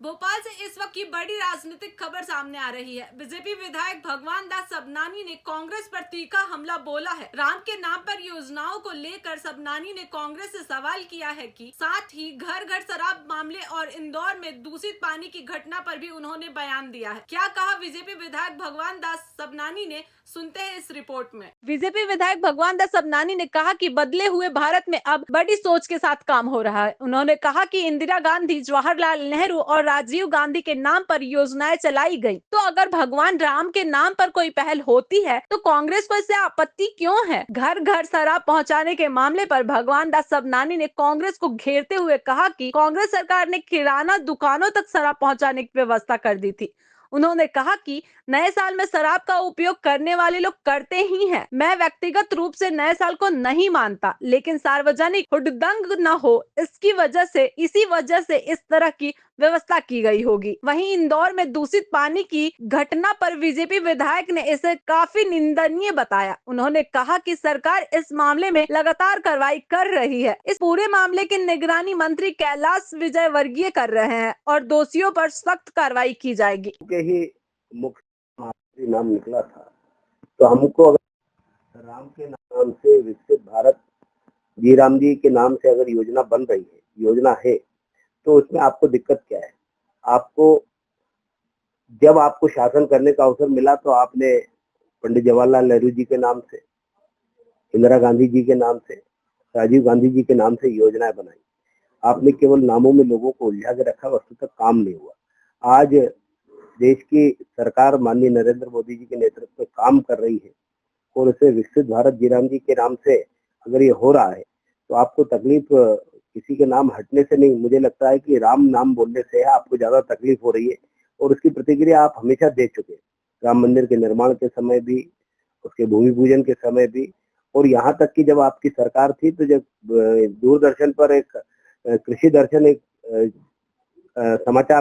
भोपाल से इस वक्त की बड़ी राजनीतिक खबर सामने आ रही है। बीजेपी विधायक भगवान दास सबनानी ने कांग्रेस पर तीखा हमला बोला है। राम के नाम पर योजनाओं को लेकर सबनानी ने कांग्रेस से सवाल किया है कि साथ ही घर घर शराब मामले और इंदौर में दूषित पानी की घटना पर भी उन्होंने बयान दिया है। क्या कहा बीजेपी विधायक भगवान दास सबनानी ने, सुनते हैं इस रिपोर्ट में। बीजेपी विधायक भगवान दास सबनानी ने कहा कि बदले हुए भारत में अब बड़ी सोच के साथ काम हो रहा है। उन्होंने कहा कि इंदिरा गांधी, जवाहरलाल नेहरू और राजीव गांधी के नाम पर योजनाएं चलाई गई, तो अगर भगवान राम के नाम पर कोई पहल होती है तो कांग्रेस को इससे आपत्ति क्यों है। घर घर शराब पहुंचाने के मामले पर भगवान दास सबनानी ने कांग्रेस को घेरते हुए कहा कि कांग्रेस सरकार ने किराना दुकानों तक शराब पहुंचाने की व्यवस्था कर दी थी। उन्होंने कहा कि नए साल में शराब का उपयोग करने वाले लोग करते ही हैं। मैं व्यक्तिगत रूप से नए साल को नहीं मानता, लेकिन सार्वजनिक हुड़दंग न हो इसी वजह से इस तरह की व्यवस्था की गई होगी। वहीं इंदौर में दूषित पानी की घटना पर बीजेपी विधायक ने इसे काफी निंदनीय बताया। उन्होंने कहा कि सरकार इस मामले में लगातार कार्रवाई कर रही है। इस पूरे मामले की निगरानी मंत्री कैलाश विजयवर्गीय कर रहे हैं और दोषियों पर सख्त कार्रवाई की जाएगी। के ही मुख्यमंत्री नाम निकला था, तो हमको अगर राम के नाम से विकसित भारत, जी राम जी के नाम से अगर योजना बन रही है, योजना है, तो उसमें आपको दिक्कत क्या है? जब आपको शासन करने का अवसर मिला तो आपने पंडित जवाहरलाल नेहरू जी के नाम से, इंदिरा गांधी जी के नाम से, राजीव गांधी जी के नाम से योजनाएं बनाई। आपने केवल नामों में लोगों को उलझा के रखा, वस्तुतः काम नहीं हुआ। आज देश की सरकार माननीय नरेंद्र मोदी जी के नेतृत्व में काम कर रही है और उसे विकसित भारत जी राम जी के नाम से अगर ये हो रहा है, तो आपको तकलीफ किसी के नाम हटने से नहीं, मुझे लगता है कि राम नाम बोलने से आपको ज्यादा तकलीफ हो रही है और उसकी प्रतिक्रिया आप हमेशा दे चुके। राम मंदिर के निर्माण के समय भी, उसके भूमि पूजन के समय भी, और यहाँ तक कि जब आपकी सरकार थी तो जब दूरदर्शन पर एक कृषि दर्शन एक समाचार